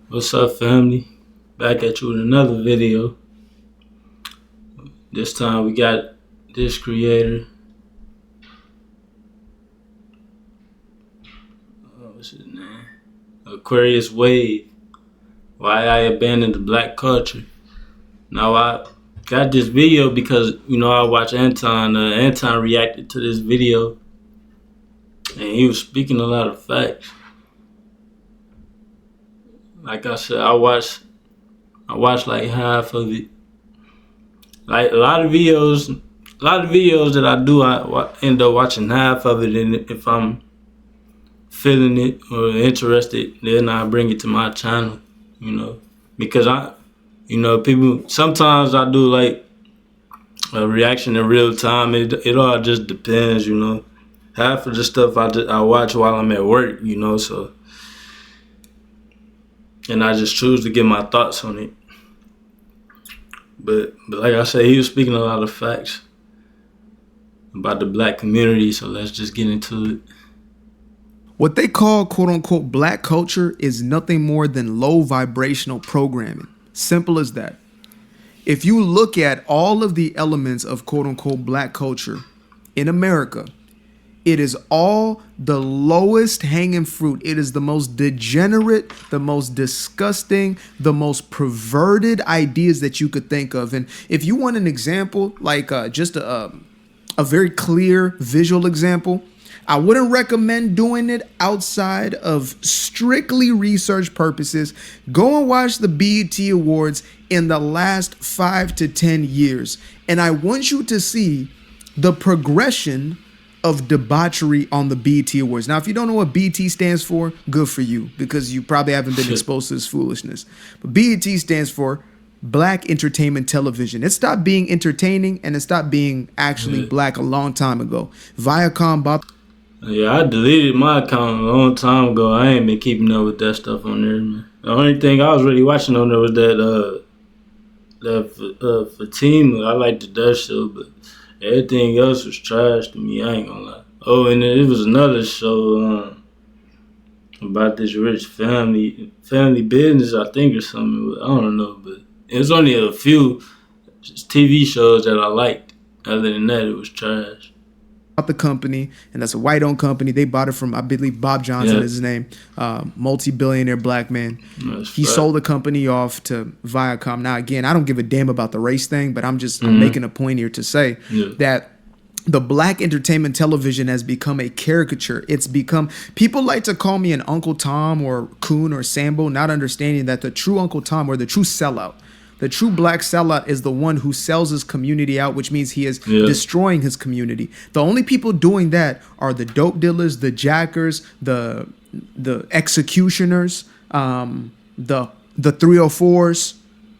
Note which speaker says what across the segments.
Speaker 1: What's up, family? Back at you with another video. This time we got this creator. What's his name? Aquarius Wave. Why I abandoned the black culture. Now I got this video because I watched Anton. Anton reacted to this video, and he was speaking a lot of facts. Like I said, I watched like half of it. Like a lot of videos that I do, I end up watching half of it, and if I'm feeling it or interested, then I bring it to my channel, because people, sometimes I do like a reaction in real time. It all just depends, Half of the stuff I watch while I'm at work, so, and I just choose to get my thoughts on it. But like I said, he was speaking a lot of facts about the black community, so let's just get into it.
Speaker 2: What they call quote unquote black culture is nothing more than low vibrational programming. Simple as that. If you look at all of the elements of quote unquote black culture in America, it is all the lowest hanging fruit. It is the most degenerate, the most disgusting, the most perverted ideas that you could think of. And if you want an example, like just a very clear visual example, I wouldn't recommend doing it outside of strictly research purposes. Go and watch the BET Awards in the last 5 to 10 years. And I want you to see the progression of debauchery on the BET Awards. Now, if you don't know what BET stands for, good for you, because you probably haven't been exposed to this foolishness. But BET stands for Black Entertainment Television. It stopped being entertaining and it stopped being actually black a long time ago. Viacom bought.
Speaker 1: Yeah, I deleted my account a long time ago. I ain't been keeping up with that stuff on there, man. The only thing I was really watching on there was that Fatima. I liked the Dutch show, but everything else was trash to me. I ain't gonna lie. Oh, and it was another show about this rich family business, I think, or something. I don't know, but it was only a few TV shows that I liked. Other than that, it was trash.
Speaker 2: The company, and that's a white-owned company. They bought it from, I believe, Bob Johnson is his name, multi-billionaire black man. He sold the company off to Viacom. Now, again, I don't give a damn about the race thing, but I'm making a point here to say that the black entertainment television has become a caricature. It's become, people like to call me an Uncle Tom or Coon or Sambo, not understanding that the true Uncle Tom or the true sellout, the true black sellout is the one who sells his community out, which means he is destroying his community. The only people doing that are the dope dealers, the jackers, the executioners, the 304s,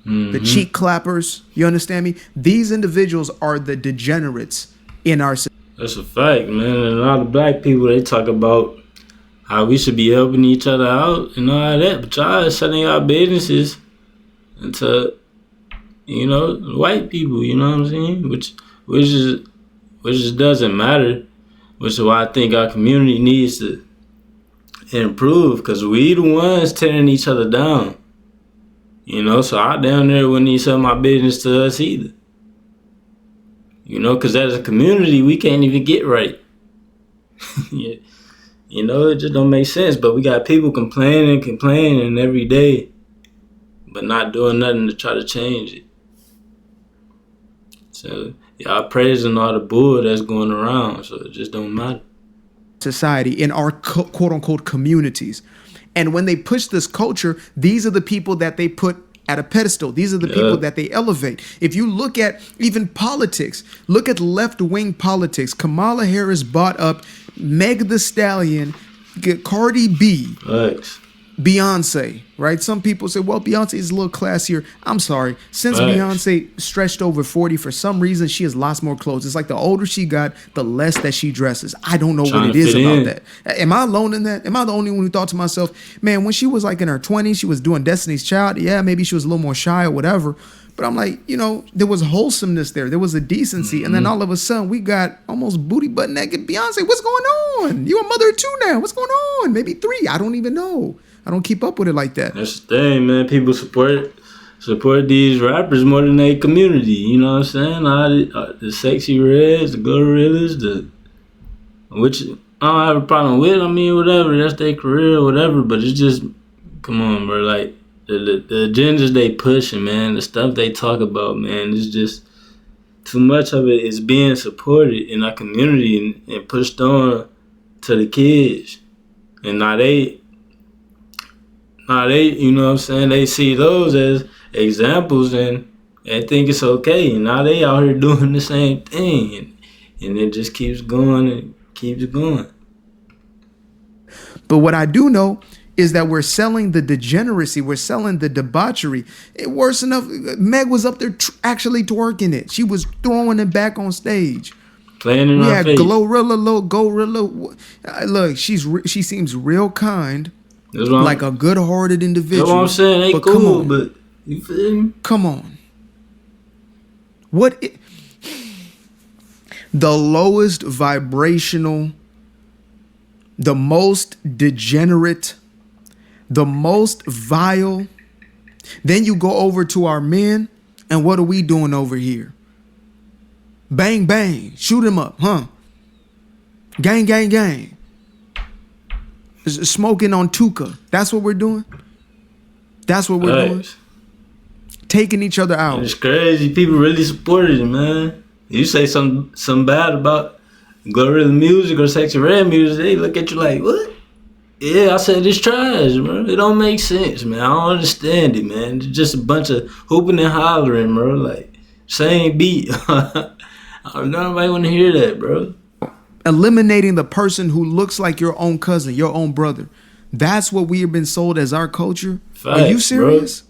Speaker 2: the cheek clappers. You understand me? These individuals are the degenerates in our society.
Speaker 1: That's a fact, man. And a lot of black people, they talk about how we should be helping each other out and all that, but y'all selling our businesses into white people, you know what I'm saying? Which just doesn't matter. Which is why I think our community needs to improve, because we the ones tearing each other down. So I down there wouldn't need sell my business to us either. Because as a community, we can't even get right. Yeah. It just don't make sense. But we got people complaining every day, but not doing nothing to try to change it. So y'all praising all the bull that's going around, so it just don't matter.
Speaker 2: Society, in our quote unquote communities. And when they push this culture, these are the people that they put at a pedestal. These are the people that they elevate. If you look at even politics, look at left-wing politics. Kamala Harris bought up Meg Thee Stallion, Cardi B, Beyonce, right? Some people say, well, Beyonce is a little classier. I'm sorry. Since Beyonce stretched over 40, for some reason, she has lost more clothes. It's like the older she got, the less that she dresses. I don't know what it is about that. Am I alone in that? Am I the only one who thought to myself, man, when she was like in her 20s, she was doing Destiny's Child. Yeah, maybe she was a little more shy or whatever. But I'm like, there was wholesomeness there. There was a decency. And then all of a sudden, we got almost booty butt naked Beyonce. What's going on? You're a mother of two now. What's going on? Maybe three. I don't even know. I don't keep up with it like that.
Speaker 1: That's the thing, man. People support these rappers more than their community. You know what I'm saying? The Sexy Reds, the Gorillas, which I don't have a problem with. I mean, whatever. That's their career, whatever. But it's just, come on, bro. Like the agendas they pushing, man. The stuff they talk about, man. It's just too much of it is being supported in our community and pushed on to the kids. And now they, you know what I'm saying? They see those as examples and think it's okay. And now they out here doing the same thing. And it just keeps going and keeps going.
Speaker 2: But what I do know is that we're selling the degeneracy. We're selling the debauchery. Worse enough, Meg was up there actually twerking it. She was throwing it back on stage.
Speaker 1: Playing in our face.
Speaker 2: Gorilla. Look, she seems real kind, like a good-hearted individual.
Speaker 1: That's what I'm saying. They cool, but you feel me?
Speaker 2: Come on. The lowest vibrational, the most degenerate, the most vile. Then you go over to our men, and what are we doing over here? Bang, bang, shoot him up, huh? Gang, gang, gang. Smoking on Tuka. That's what we're doing? That's what we're doing? Taking each other out.
Speaker 1: It's crazy. People really supported it, man. You say something bad about Gorilla music or Sexy Red music, they look at you like, what? Yeah, I said it's trash, bro. It don't make sense, man. I don't understand it, man. It's just a bunch of hooping and hollering, bro. Like, same beat. Nobody want to hear that, bro.
Speaker 2: Eliminating the person who looks like your own cousin, your own brother. That's what we have been sold as our culture.
Speaker 1: Facts,
Speaker 2: are you serious?
Speaker 1: Bro.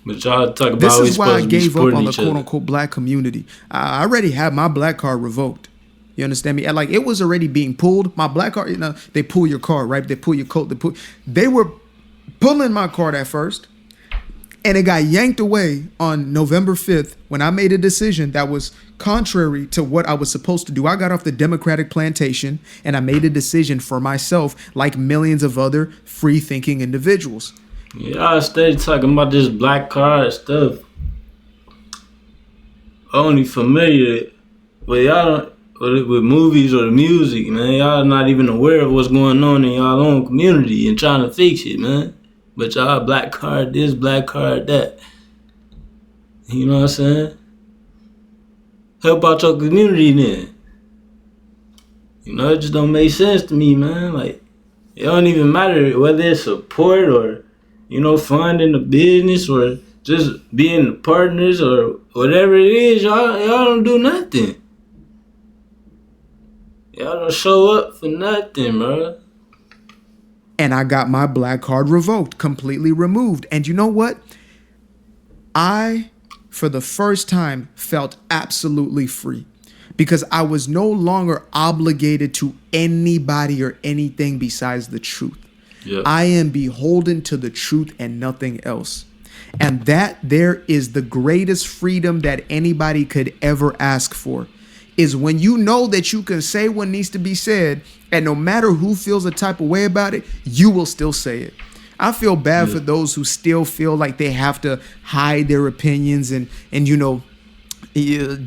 Speaker 1: But y'all talk about
Speaker 2: this is why I gave up on the quote-unquote black community. I already had my black card revoked. You understand me? Like, it was already being pulled. My black card, they pull your card, right? They pull your coat. They were pulling my card at first, and it got yanked away on November 5th when I made a decision that was contrary to what I was supposed to do. I got off the Democratic plantation, and I made a decision for myself, like millions of other free-thinking individuals.
Speaker 1: Y'all steady talking about this black card stuff. Only familiar with y'all with movies or the music, man. Y'all not even aware of what's going on in y'all own community and trying to fix it, man. But y'all black card this, black card that. You know what I'm saying? Help out your community then. You know, it just don't make sense to me, man. Like, it don't even matter whether it's support or, funding the business or just being partners or whatever it is. Y'all don't do nothing. Y'all don't show up for nothing, bro.
Speaker 2: And I got my black card revoked, completely removed. And you know what? I, for the first time, felt absolutely free because I was no longer obligated to anybody or anything besides the truth. Yep. I am beholden to the truth and nothing else. And that there is the greatest freedom that anybody could ever ask for, is when you know that you can say what needs to be said, and no matter who feels a type of way about it, you will still say it. I feel bad for those who still feel like they have to hide their opinions and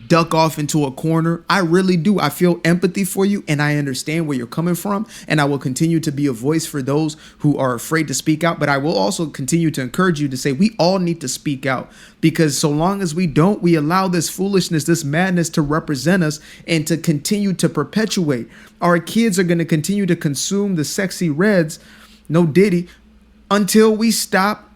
Speaker 2: duck off into a corner. I really do. I feel empathy for you, and I understand where you're coming from, and I will continue to be a voice for those who are afraid to speak out. But I will also continue to encourage you to say we all need to speak out, because so long as we don't, we allow this foolishness, this madness to represent us and to continue to perpetuate. Our kids are going to continue to consume the Sexy Reds, no Diddy, until we stop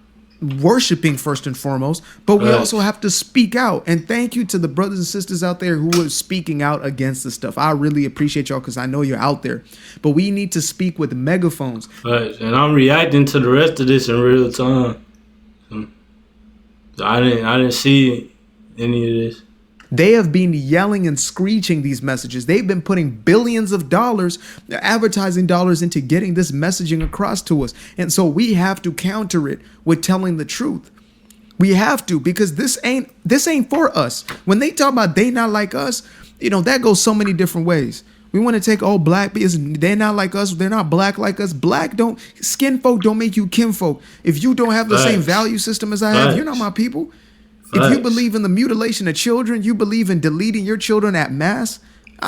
Speaker 2: worshiping first and foremost, but we also have to speak out. And thank you to the brothers and sisters out there who are speaking out against this stuff. I really appreciate y'all because I know you're out there, but we need to speak with megaphones.
Speaker 1: Right, and I'm reacting to the rest of this in real time. I didn't see any of this.
Speaker 2: They have been yelling and screeching these messages. They've been putting billions of dollars, advertising dollars, into getting this messaging across to us. And so we have to counter it with telling the truth. We have to, because this ain't for us. When they talk about they not like us, that goes so many different ways. We want to take all black because they're not like us. They're not black like us. Skin folk don't make you kinfolk. If you don't have the same value system as I have, you're not my people. If you believe in the mutilation of children, you believe in deleting your children at mass,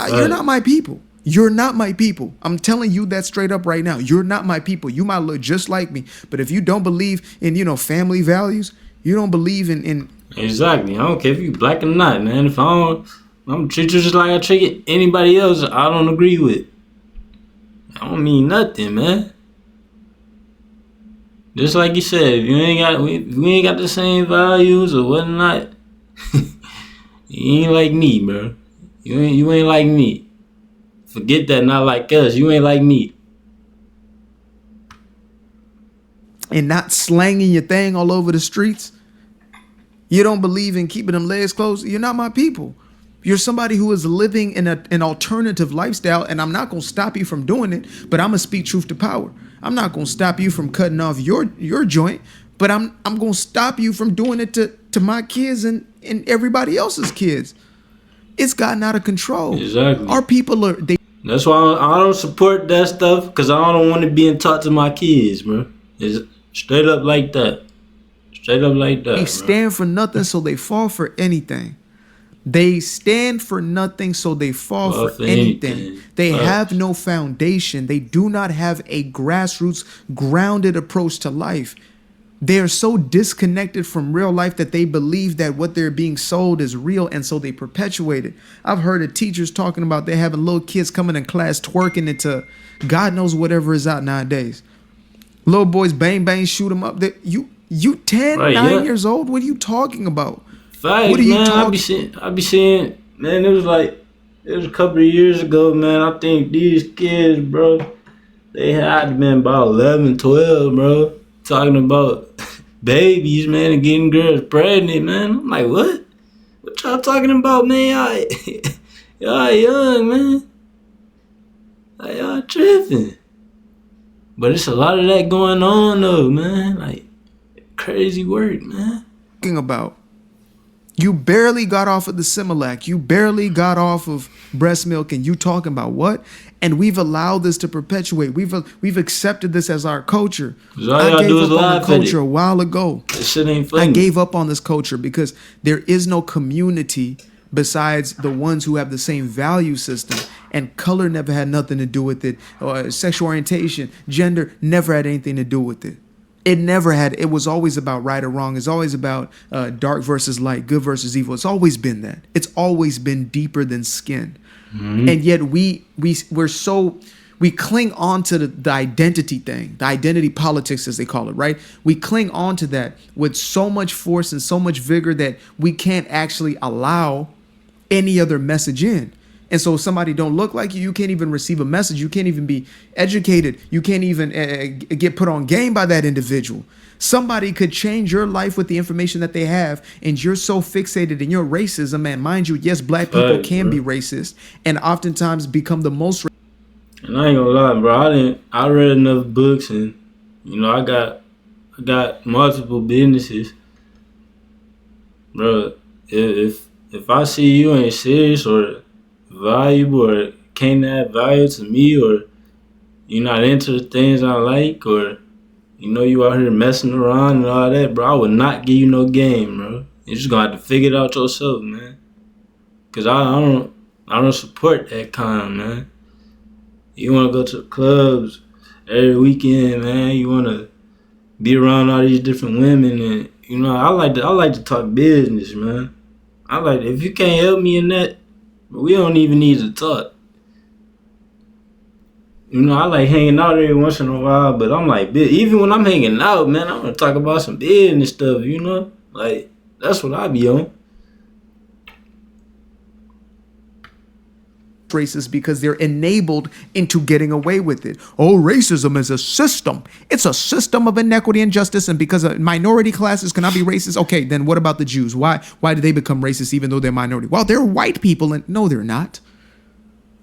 Speaker 2: you're not my people. You're not my people. I'm telling you that straight up right now. You're not my people. You might look just like me, but if you don't believe in, family values, you don't believe in
Speaker 1: Exactly. I don't care if you black or not, man. If I'm treat you just like I treat anybody else I don't agree with. I don't mean nothing, man. Just like you said, if we ain't got the same values or whatnot, you ain't like me, bro. You ain't like me. Forget that, not like us. You ain't like me.
Speaker 2: And not slanging your thing all over the streets. You don't believe in keeping them legs closed. You're not my people. You're somebody who is living in an alternative lifestyle, and I'm not going to stop you from doing it, but I'm going to speak truth to power. I'm not going to stop you from cutting off your joint, but I'm going to stop you from doing it to my kids and everybody else's kids. It's gotten out of control.
Speaker 1: Exactly.
Speaker 2: Our people
Speaker 1: That's why I don't support that stuff, because I don't want it being taught to my kids, bro. It's straight up like that. Straight up like that.
Speaker 2: They stand for nothing, so they fall for anything. They stand for nothing, so they fall for anything. They have no foundation. They do not have a grassroots, grounded approach to life. They are so disconnected from real life that they believe that what they're being sold is real, and so they perpetuate it. I've heard of teachers talking about they having little kids coming in class twerking into God knows whatever is out nowadays. Little boys bang bang shoot them up. You 10, 9 years old? What are you talking about?
Speaker 1: Facts, what are you talking? I be seeing, man, it was a couple of years ago, man. I think these kids, bro, they had been about 11, 12, bro, talking about babies, man, and getting girls pregnant, man. I'm like, what? What y'all talking about, man? Y'all young, man. Like, y'all tripping. But it's a lot of that going on, though, man. Like, crazy work, man.
Speaker 2: About. You barely got off of the Similac. You barely got off of breast milk, and you talking about what? And we've allowed this to perpetuate. We've accepted this as our culture.
Speaker 1: I gave up on the
Speaker 2: culture a while ago.
Speaker 1: This shit ain't funny.
Speaker 2: I gave up on this culture because there is no community besides the ones who have the same value system. And color never had nothing to do with it. Or sexual orientation, gender never had anything to do with it. It never had. It was always about right or wrong. It's always about dark versus light, good versus evil. It's always been that. It's always been deeper than skin. Mm-hmm. And yet we cling on to the identity thing, the identity politics, as they call it, right? We cling on to that with so much force and so much vigor that we can't actually allow any other message in. And so if somebody don't look like you, you can't even receive a message. You can't even be educated. You can't even get put on game by that individual. Somebody could change your life with the information that they have, and you're so fixated in your racism. And mind you, yes, black people can be racist and oftentimes become the most.
Speaker 1: And I ain't gonna lie, bro. I read enough books, and I got multiple businesses, bro. If I see you ain't serious or valuable or can't add value to me, or you're not into the things I like, or you out here messing around and all that, bro, I would not give you no game, bro. You're just gonna have to figure it out yourself, man. Cause I don't support that kind, man. You wanna go to the clubs every weekend, man. You wanna be around all these different women, and I like to talk business, man. If you can't help me in that, we don't even need to talk. I like hanging out every once in a while, but I'm like, even when I'm hanging out, man, I want to talk about some business stuff, Like, that's what I be on.
Speaker 2: Racist because they're enabled into getting away with it. Oh, racism is a system. It's a system of inequity and justice, and because minority classes cannot be racist, okay, then what about the Jews? Why did they become racist even though they're minority? Well, they're white people, and no, they're not.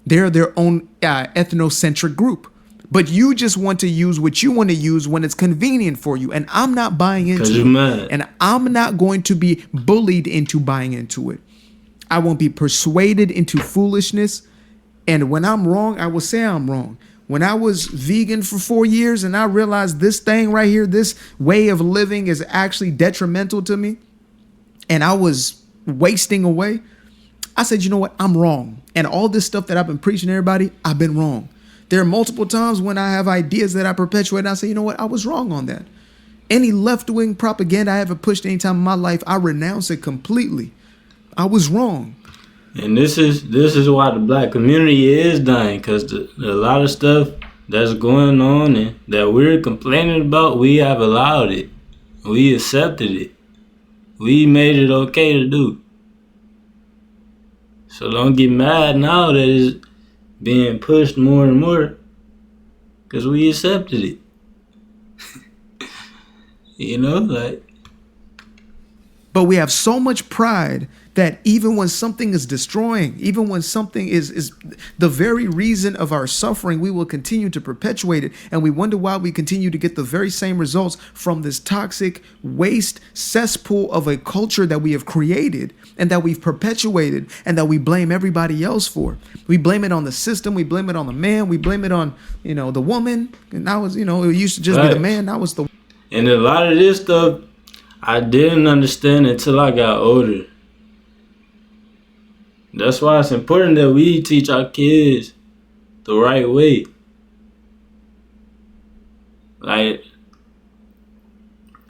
Speaker 2: They're their own ethnocentric group. But you just want to use what you want to use when it's convenient for you, and I'm not buying into it.
Speaker 1: Mad.
Speaker 2: And I'm not going to be bullied into buying into it. I won't be persuaded into foolishness And when I'm wrong, I will say I'm wrong. When I was vegan for 4 years and I realized this thing right here, this way of living is actually detrimental to me, and I was wasting away, I said, you know what? I'm wrong. And all this stuff that I've been preaching to everybody, I've been wrong. There are multiple times when I have ideas that I perpetuate and I say, you know what? I was wrong on that. Any left-wing propaganda I ever pushed any time in my life, I renounce it completely. I was wrong.
Speaker 1: And this is why the black community is dying, because a lot of stuff that's going on and that we're complaining about, we have allowed it. We accepted it. We made it okay to do. So don't get mad now that it's being pushed more and more, because we accepted it. You know, like.
Speaker 2: But we have so much pride that even when something is destroying, even when something is the very reason of our suffering, we will continue to perpetuate it. And we wonder why we continue to get the very same results from this toxic waste cesspool of a culture that we have created and that we've perpetuated and that we blame everybody else for. We blame it on the system. We blame it on the man. We blame it on, the woman. And now it's, it used to just be the man. Now it's the.
Speaker 1: And a lot of this stuff I didn't understand until I got older. That's why it's important that we teach our kids the right way. Like,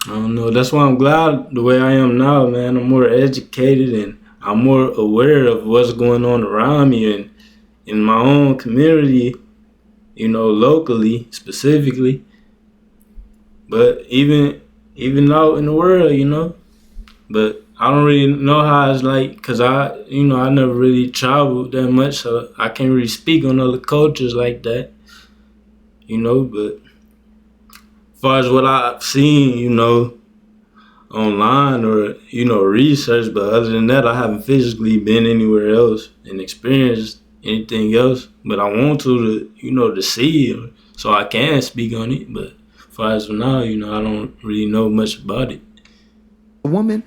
Speaker 1: I don't know. That's why I'm glad the way I am now, man. I'm more educated and I'm more aware of what's going on around me and in my own community, locally, specifically. But even out in the world, but I don't really know how it's like, because I never really traveled that much, so I can't really speak on other cultures like that, but as far as what I've seen, online or, research, but other than that, I haven't physically been anywhere else and experienced anything else, but I want to see it, so I can speak on it, but as far as now, I don't really know much about it.
Speaker 2: A woman,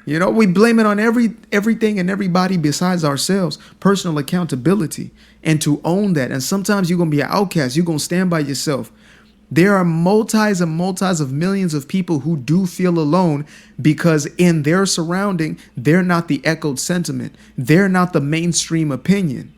Speaker 2: we blame it on everything and everybody besides ourselves. Personal accountability and to own that. And sometimes you're going to be an outcast. You're going to stand by yourself. There are multis and multis of millions of people who do feel alone because in their surrounding, they're not the echoed sentiment. They're not the mainstream opinion.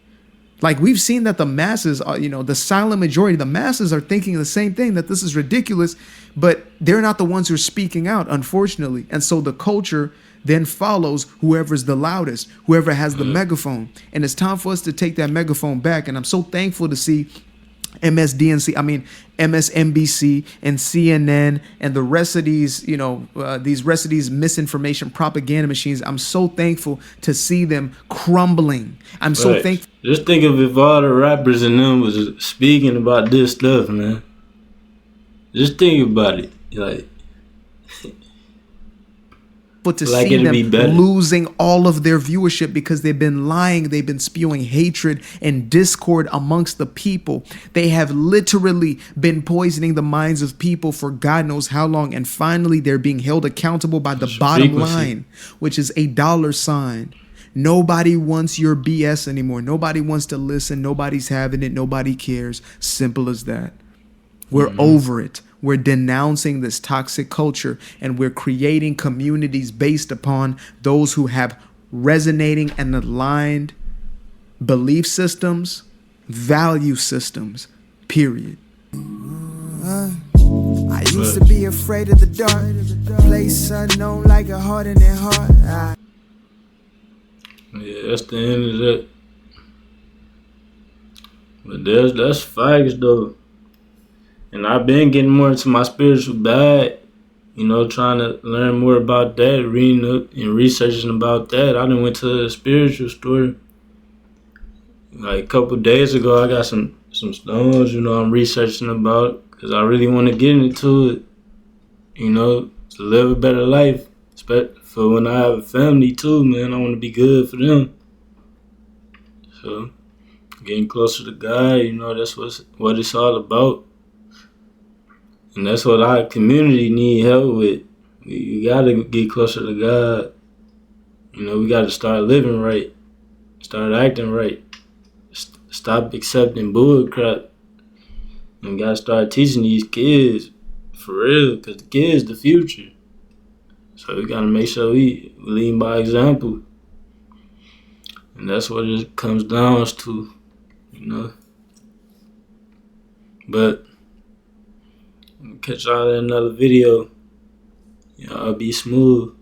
Speaker 2: Like we've seen that the masses are, the silent majority, the masses are thinking the same thing, that this is ridiculous, but they're not the ones who are speaking out, unfortunately. And so the culture then follows whoever's the loudest, whoever has the megaphone. And it's time for us to take that megaphone back. And I'm so thankful to see MSNBC and CNN and the rest of these, these misinformation propaganda machines. I'm so thankful to see them crumbling. I'm so thankful.
Speaker 1: Just think of if all the rappers and them was speaking about this stuff, man. Just think about it.
Speaker 2: But to see them losing all of their viewership because they've been lying, they've been spewing hatred and discord amongst the people. They have literally been poisoning the minds of people for God knows how long. And finally, they're being held accountable by the bottom line, which is $. Nobody wants your BS anymore. Nobody wants to listen. Nobody's having it. Nobody cares. Simple as that. We're over it. We're denouncing this toxic culture and we're creating communities based upon those who have resonating and aligned belief systems, value systems, period.
Speaker 3: I used to be afraid of the dark, a place unknown like a heart in their heart.
Speaker 1: Yeah, that's the end of that. But that's facts though. And I've been getting more into my spiritual bag, trying to learn more about that, reading up and researching about that. I done went to a spiritual store. Like a couple days ago, I got some stones, I'm researching about because I really want to get into it, to live a better life. For when I have a family too, man, I want to be good for them. So, getting closer to God, that's what it's all about. And that's what our community need help with. You gotta get closer to God. We gotta start living right, start acting right, stop accepting bull crap and gotta start teaching these kids for real, because the kids the future. So we gotta make sure we lead by example. And that's what it comes down to, you know. But catch y'all in another video. Y'all be smooth.